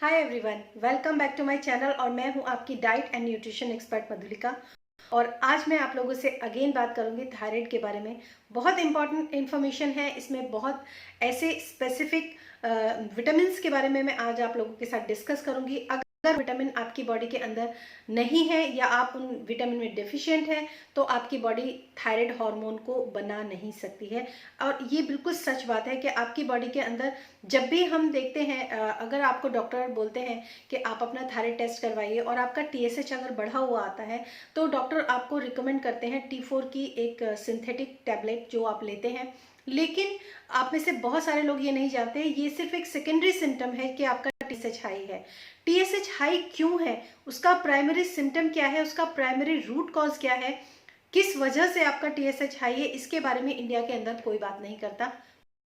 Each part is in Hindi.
Hi everyone, welcome back to my channel. और मैं हूं आपकी diet and nutrition expert Madhulika. और आज मैं आप लोगों से अगेन बात करूंगी थायराइड के बारे में। बहुत इंपॉर्टेंट इन्फॉर्मेशन है इसमें, बहुत ऐसे स्पेसिफिक विटामिन्स के बारे में मैं आज आप लोगों के साथ डिस्कस करूंगी। अगर विटामिन आपकी बॉडी के अंदर नहीं है या आप उन विटामिन में डेफिशिएंट है तो आपकी बॉडी थायराइड हार्मोन को बना नहीं सकती है। और ये बिल्कुल सच बात है कि आपकी बॉडी के अंदर जब भी हम देखते हैं, अगर आपको डॉक्टर बोलते हैं कि आप अपना थायराइड टेस्ट करवाइए और आपका TSH अगर बढ़ा हुआ आता है तो डॉक्टर आपको रिकमेंड करते हैं T4 की एक सिंथेटिक टैबलेट जो आप लेते हैं। लेकिन आप में से बहुत सारे लोग ये नहीं जानते, ये सिर्फ एक सेकेंडरी सिम्टम है कि आपका TSH हाई है। TSH हाई क्यों है, उसका प्राइमरी सिम्टम क्या है, उसका प्राइमरी रूट कॉज क्या है, किस वजह से आपका TSH हाई है, इसके बारे में इंडिया के अंदर कोई बात नहीं करता।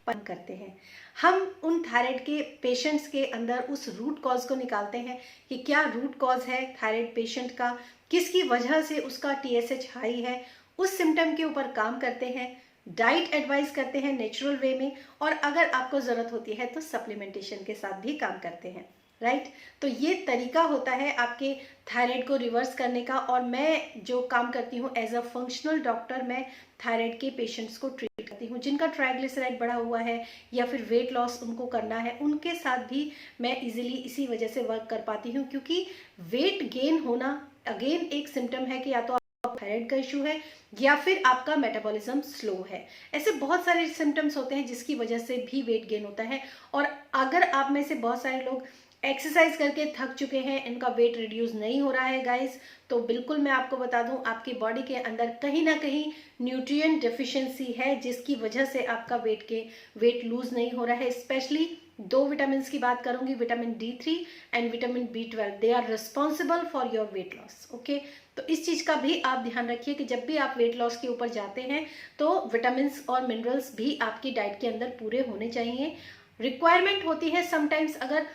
करते हैं हम उन थायराइड के पेशेंट्स के अंदर उस रूट कॉज को निकालते हैं कि क्या रूट कॉज है थायराइड पेशेंट का, किसकी वजह से उसका TSH हाई है। उस सिम्टम के ऊपर काम करते हैं, डाइट एडवाइस करते हैं नेचुरल वे में, और अगर आपको ज़रूरत होती है तो सप्लीमेंटेशन के साथ भी काम करते हैं। राइट तो ये तरीका होता है आपके थायराइड को रिवर्स करने का। और मैं जो काम करती हूँ एज अ फंक्शनल डॉक्टर, मैं थायराइड के पेशेंट्स को ट्रीट करती हूँ जिनका ट्राइग्लिसराइड बढ़ा हुआ है या फिर वेट लॉस उनको करना है, उनके साथ भी मैं इजीली इसी वजह से वर्क कर पाती हूँ। क्योंकि वेट गेन होना अगेन एक सिम्टम है कि या तो थायराइड का इशू है या फिर आपका मेटाबॉलिज्म स्लो है। ऐसे बहुत सारे सिम्टम्स होते हैं जिसकी वजह से भी वेट गेन होता है। और अगर आप में से बहुत सारे लोग एक्सरसाइज करके थक चुके हैं, इनका वेट रिड्यूस नहीं हो रहा है गाइस, तो बिल्कुल मैं आपको बता दूं आपकी बॉडी के अंदर कहीं ना कहीं न्यूट्रिएंट डेफिशिएंसी है जिसकी वजह से आपका वेट लूज नहीं हो रहा है। स्पेशली दो विटामिन की बात करूंगी, vitamin D3 and vitamin B12। They are responsible for your weight loss. Okay, तो इस चीज का भी आप ध्यान रखिए कि जब भी आप वेट लॉस के ऊपर जाते हैं तो विटामिन और मिनरल्स भी आपकी डाइट के अंदर पूरे होने चाहिए। रिक्वायरमेंट होती है समटाइम्स, अगर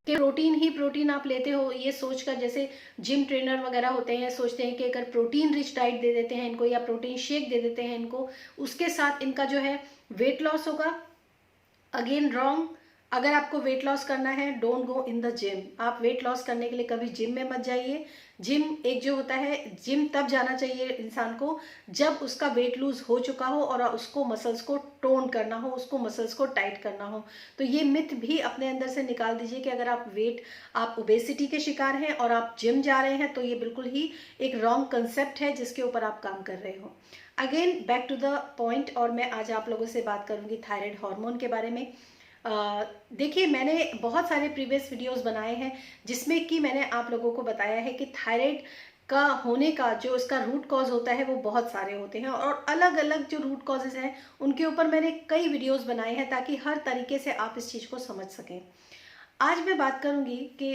कि प्रोटीन ही प्रोटीन आप लेते हो ये सोचकर, जैसे जिम ट्रेनर वगैरह होते हैं सोचते हैं कि अगर प्रोटीन रिच डाइट दे देते हैं इनको या प्रोटीन शेक दे देते हैं इनको, उसके साथ इनका जो है वेट लॉस होगा। Again wrong. अगर आपको वेट लॉस करना है don't go in the gym. आप वेट लॉस करने के लिए कभी जिम में मत जाइए। जिम एक जो होता है, जिम तब जाना चाहिए इंसान को जब उसका वेट लूज हो चुका हो और उसको मसल्स को टोन करना हो, उसको मसल्स को टाइट करना हो। तो ये मिथ भी अपने अंदर से निकाल दीजिए कि अगर आप ओबेसिटी के शिकार हैं और आप जिम जा रहे हैं तो ये बिल्कुल ही एक रॉन्ग कंसेप्ट है जिसके ऊपर आप काम कर रहे हो। Again back to the point, और मैं आज आप लोगों से बात करूंगी थायराइड हार्मोन के बारे में। देखिए, मैंने बहुत सारे प्रीवियस वीडियोस बनाए हैं जिसमें कि मैंने आप लोगों को बताया है कि थायराइड का होने का जो इसका रूट कॉज होता है वो बहुत सारे होते हैं, और अलग अलग जो रूट कॉजेज हैं उनके ऊपर मैंने कई वीडियोस बनाए हैं ताकि हर तरीके से आप इस चीज़ को समझ सकें। आज मैं बात करूंगी कि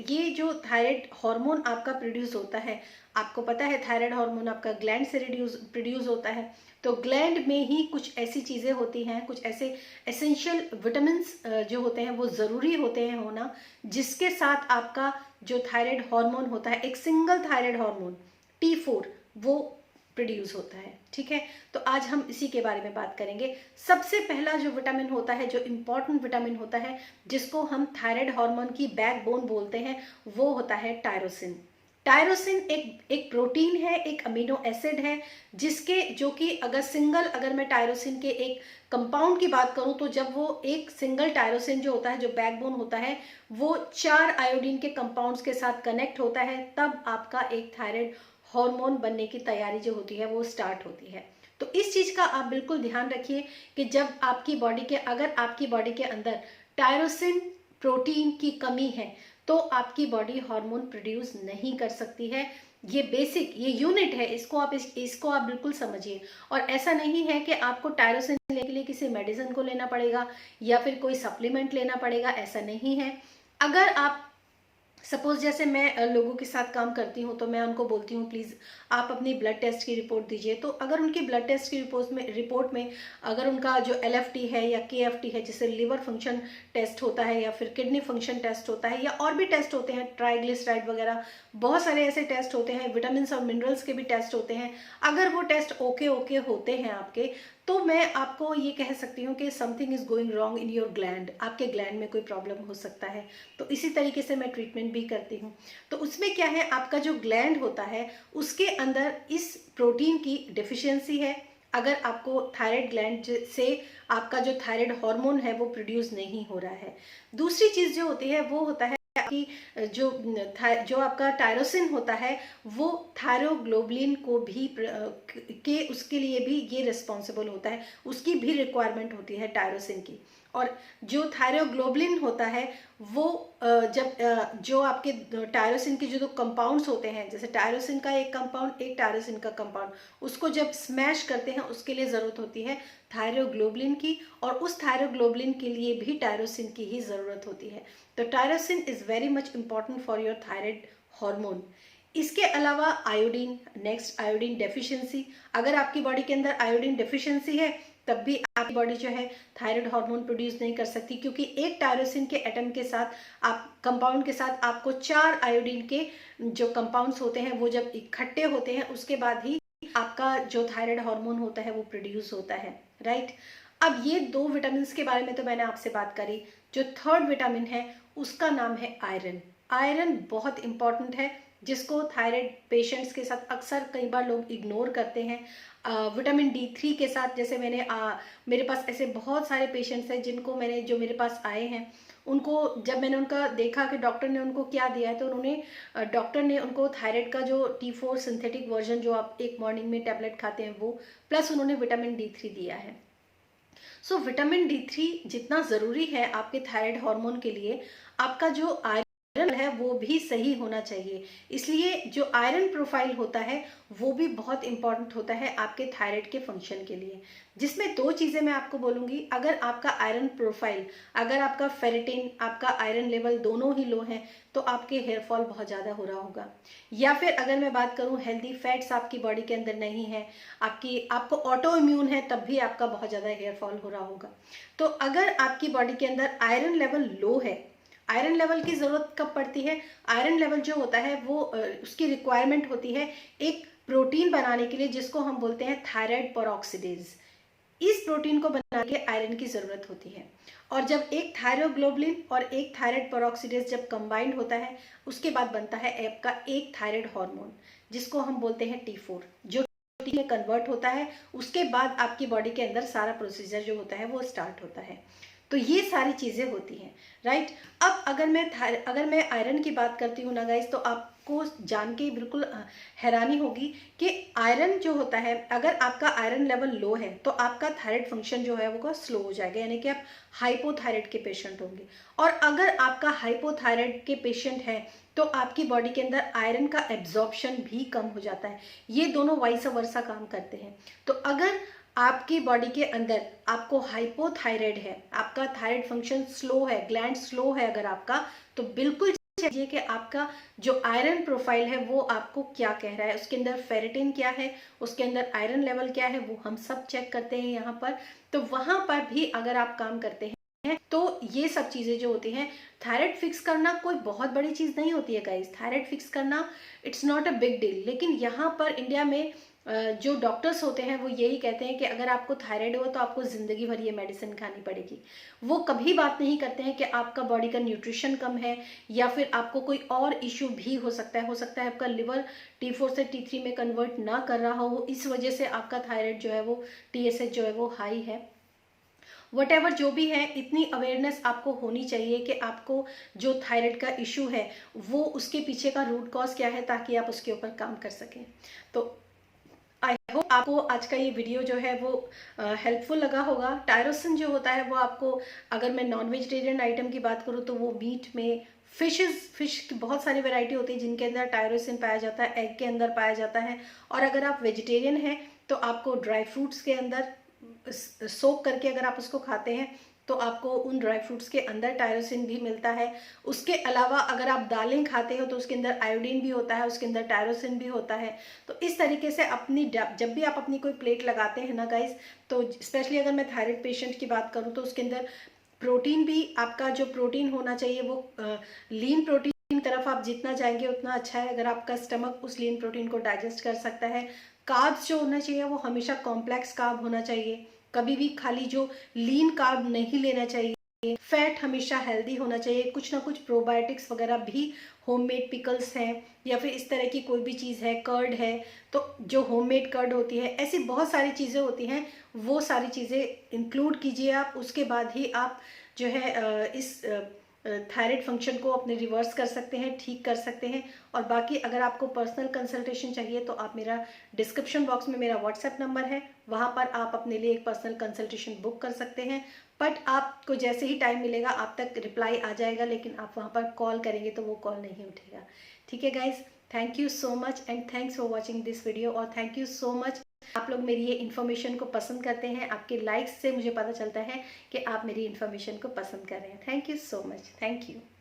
ये जो थायराइड हार्मोन आपका प्रोड्यूस होता है, आपको पता है थायराइड हार्मोन आपका ग्लैंड से प्रोड्यूस होता है। तो ग्लैंड में ही कुछ ऐसी चीज़ें होती हैं, कुछ ऐसे एसेंशियल विटामिन्स जो होते हैं वो ज़रूरी होते हैं होना, जिसके साथ आपका जो थायराइड हार्मोन होता है, एक सिंगल थायराइड हार्मोन T4 वो प्रोड्यूस होता है। ठीक है, तो आज हम इसी के बारे में बात करेंगे। सबसे पहला जो विटामिन होता है, जो इम्पोर्टेंट विटामिन होता है, जिसको हम थायराइड हार्मोन की बैकबोन बोलते हैं, वो होता है टायरोसिन। टायरोसिन एक प्रोटीन है, एक अमीनो एसिड है, जिसके जो कि अगर मैं टायरोसिन के एक कंपाउंड की बात करूं तो जब वो एक सिंगल टायरोसिन जो होता है, जो बैकबोन होता है, वो 4 आयोडीन के कंपाउंड्स के साथ कनेक्ट होता है, तब आपका एक थायराइड हार्मोन बनने की तैयारी जो होती है वो स्टार्ट होती है। तो इस चीज का आप बिल्कुल ध्यान रखिए कि जब अगर आपकी बॉडी के अंदर टायरोसिन प्रोटीन की कमी है तो आपकी बॉडी हार्मोन प्रोड्यूस नहीं कर सकती है। ये बेसिक, ये यूनिट है, इसको आप बिल्कुल समझिए। और ऐसा नहीं है कि आपको टायरोसिन लेने के लिए किसी मेडिसिन को लेना पड़ेगा या फिर कोई सप्लीमेंट लेना पड़ेगा, ऐसा नहीं है। अगर आप सपोज जैसे मैं लोगों के साथ काम करती हूँ तो मैं उनको बोलती हूँ प्लीज़ आप अपनी ब्लड टेस्ट की रिपोर्ट दीजिए, तो अगर उनकी ब्लड टेस्ट की रिपोर्ट में अगर उनका जो LFT है या KFT है, जिससे लिवर फंक्शन टेस्ट होता है या फिर किडनी फंक्शन टेस्ट होता है या और भी टेस्ट होते हैं, ट्राइग्लिसराइड वगैरह बहुत सारे ऐसे टेस्ट होते हैं, विटामिन और मिनरल्स के भी टेस्ट होते हैं, अगर वो टेस्ट ओके होते हैं आपके, तो मैं आपको ये कह सकती हूँ कि something is going wrong in your gland, आपके ग्लैंड में कोई प्रॉब्लम हो सकता है। तो इसी तरीके से मैं ट्रीटमेंट भी करती हूँ। तो उसमें क्या है, आपका जो ग्लैंड होता है उसके अंदर इस प्रोटीन की डिफिशियंसी है। अगर आपको थायराइड ग्लैंड से आपका जो थायराइड हार्मोन है वो प्रोड्यूस नहीं हो रहा है। दूसरी चीज जो होती है वो होता है कि जो आपका टायरोसिन होता है वो थायरोग्लोबुलिन को भी के उसके लिए भी ये रिस्पॉन्सिबल होता है, उसकी भी रिक्वायरमेंट होती है टायरोसिन की। और जो थायरोग्लोबुलिन होता है वो जो आपके टायरोसिन के जो कंपाउंड्स होते हैं, जैसे टायरोसिन का एक कंपाउंड, एक टायरोसिन का कंपाउंड, उसको जब स्मैश करते हैं उसके लिए ज़रूरत होती है थायरोग्लोबुलिन की, और उस थायरोग्लोबुलिन के लिए भी टायरोसिन की ही ज़रूरत होती है। तो tyrosine is very much important for your thyroid hormone. इसके अलावा आयोडीन, नेक्स्ट आयोडीन डेफिशिएंसी। अगर आपकी बॉडी के अंदर आयोडीन डेफिशिएंसी है तब भी आपकी बॉडी जो है थायराइड हार्मोन प्रोड्यूस नहीं कर सकती, क्योंकि एक टायरोसिन के एटम के साथ आप कंपाउंड के साथ आपको 4 आयोडीन के जो कंपाउंड्स होते हैं वो जब इकट्ठे होते हैं उसके बाद ही आपका जो थायराइड हार्मोन होता है वो प्रोड्यूस होता है, राइट। अब ये 2 विटामिन के बारे में तो मैंने आपसे बात करी। जो थर्ड विटामिन है उसका नाम है आयरन। आयरन बहुत इंपॉर्टेंट है, जिसको थायराइड पेशेंट्स के साथ अक्सर कई बार लोग इग्नोर करते हैं। विटामिन D3 के साथ, जैसे मेरे पास ऐसे बहुत सारे पेशेंट्स हैं जो मेरे पास आए हैं, उनको जब मैंने उनका देखा कि डॉक्टर ने उनको क्या दिया है, तो डॉक्टर ने उनको थायराइड का जो T4 सिंथेटिक वर्जन जो आप एक मॉर्निंग में टैबलेट खाते हैं वो, प्लस उन्होंने विटामिन D3 दिया है। सो विटामिन D3 जितना ज़रूरी है आपके थायराइड हार्मोन के लिए, आपका जो आयरन है वो भी सही होना चाहिए। इसलिए जो आयरन प्रोफाइल होता है वो भी बहुत इंपॉर्टेंट होता है आपके थायराइड के फंक्शन के लिए, जिसमें 2 चीज़ें मैं आपको बोलूँगी। अगर आपका आयरन प्रोफाइल, अगर आपका फेरिटिन, आपका आयरन लेवल दोनों ही लो हैं तो आपके हेयर फॉल बहुत ज़्यादा हो रहा होगा। या फिर अगर मैं बात करूँ हेल्दी फैट्स आपकी बॉडी के अंदर नहीं है, आपको ऑटो इम्यून है, तब भी आपका बहुत ज़्यादा हेयर फॉल हो रहा होगा। तो अगर आपकी बॉडी के अंदर आयरन लेवल लो है, आयरन लेवल की ज़रूरत कब पड़ती है? आयरन लेवल जो होता है वो उसकी रिक्वायरमेंट होती है एक प्रोटीन बनाने के लिए, जिसको हम बोलते हैं थायराइड पेरोक्सिडेज। इस प्रोटीन को बनाने के लिए आयरन की ज़रूरत होती है। और जब एक थायरोग्लोबुलिन और एक थायराइड पेरोक्सिडेज जब कंबाइंड होता है, उसके बाद बनता है आपका एक थायराइड हार्मोन, जिसको हम बोलते हैं T4, जो T में कन्वर्ट होता है। उसके बाद आपकी बॉडी के अंदर सारा प्रोसीजर जो होता है वो स्टार्ट होता है। तो ये सारी चीज़ें होती हैं, राइट। अब अगर मैं आयरन की बात करती हूँ ना गाइस, तो आपको जान के बिल्कुल हैरानी होगी कि आयरन जो होता है, अगर आपका आयरन लेवल लो है तो आपका थायराइड फंक्शन जो है वो स्लो हो जाएगा, यानी कि आप हाइपोथायराइड के पेशेंट होंगे। और अगर आपका हाइपोथायराइड के पेशेंट है तो आपकी बॉडी के अंदर आयरन का एब्जॉर्प्शन भी कम हो जाता है। ये दोनों वाइस वर्सा काम करते हैं। तो अगर आपकी बॉडी के अंदर आपको हाइपोथायराइड है, आपका थायराइड फंक्शन स्लो है, ग्लैंड स्लो है अगर आपका, तो बिल्कुल चाहिए कि आपका जो आयरन प्रोफाइल है वो आपको क्या कह रहा है, उसके अंदर फेरिटिन क्या है, उसके अंदर आयरन लेवल क्या है, वो हम सब चेक करते हैं यहाँ पर। तो वहाँ पर भी अगर आप काम करते हैं तो ये सब चीज़ें जो होती हैं, थायराइड फिक्स करना कोई बहुत बड़ी चीज़ नहीं होती है गाइस। थायराइड फिक्स करना it's not a big deal. लेकिन यहाँ पर इंडिया में जो डॉक्टर्स होते हैं वो यही कहते हैं कि अगर आपको थायराइड हो तो आपको ज़िंदगी भर ये मेडिसिन खानी पड़ेगी। वो कभी बात नहीं करते हैं कि आपका बॉडी का न्यूट्रिशन कम है या फिर आपको कोई और इशू भी हो सकता है आपका लिवर T4 से T3 में कन्वर्ट ना कर रहा हो, इस वजह से आपका थायराइड जो है वो TSH जो है वो हाई है। वट जो भी है, इतनी अवेयरनेस आपको होनी चाहिए कि आपको जो थायराइड का इशू है वो उसके पीछे का रूट कॉज क्या है, ताकि आप उसके ऊपर काम कर सकें। तो आई होप आपको आज का ये वीडियो जो है वो हेल्पफुल लगा होगा। टायरोसिन जो होता है वो आपको, अगर मैं नॉन वेजिटेरियन आइटम की बात करूँ तो वो मीट में, फिश की बहुत सारी वैरायटी होती है जिनके अंदर टायरोसिन पाया जाता है, एग के अंदर पाया जाता है। और अगर आप वेजिटेरियन हैं तो आपको ड्राई फ्रूट्स के अंदर सोक करके अगर आप उसको खाते हैं तो आपको उन ड्राई फ्रूट्स के अंदर टायरोसिन भी मिलता है। उसके अलावा अगर आप दालें खाते हो तो उसके अंदर आयोडीन भी होता है, उसके अंदर टायरोसिन भी होता है। तो इस तरीके से जब भी आप अपनी कोई प्लेट लगाते हैं ना गाइस, तो स्पेशली अगर मैं थायराइड पेशेंट की बात करूँ तो उसके अंदर प्रोटीन भी, आपका जो प्रोटीन होना चाहिए वो लीन प्रोटीन की तरफ आप जितना जाएंगे उतना अच्छा है, अगर आपका स्टमक उस लीन प्रोटीन को डाइजेस्ट कर सकता है। कार्ब्स जो होना चाहिए वो हमेशा कॉम्प्लेक्स कार्ब होना चाहिए, कभी भी खाली जो लीन कार्ब नहीं लेना चाहिए। फैट हमेशा हेल्दी होना चाहिए। कुछ ना कुछ प्रोबायोटिक्स वगैरह भी, होममेड पिकल्स हैं या फिर इस तरह की कोई भी चीज़ है, कर्ड है, तो जो होममेड कर्ड होती है, ऐसी बहुत सारी चीज़ें होती हैं, वो सारी चीज़ें इंक्लूड कीजिए आप। उसके बाद ही आप जो है इस थायराइड फंक्शन को अपने रिवर्स कर सकते हैं, ठीक कर सकते हैं। और बाकी अगर आपको पर्सनल कंसल्टेशन चाहिए तो आप मेरा डिस्क्रिप्शन बॉक्स में मेरा व्हाट्सएप नंबर है, वहाँ पर आप अपने लिए एक पर्सनल कंसल्टेशन बुक कर सकते हैं। बट आपको जैसे ही टाइम मिलेगा आप तक रिप्लाई आ जाएगा, लेकिन आप वहाँ पर कॉल करेंगे तो वो कॉल नहीं उठेगा। ठीक है guys, thank you so much and thanks for watching this video. और थैंक यू सो मच, आप लोग मेरी ये इन्फॉर्मेशन को पसंद करते हैं। आपके लाइक्स से मुझे पता चलता है कि आप मेरी इन्फॉर्मेशन को पसंद कर रहे हैं। Thank you so much, thank you.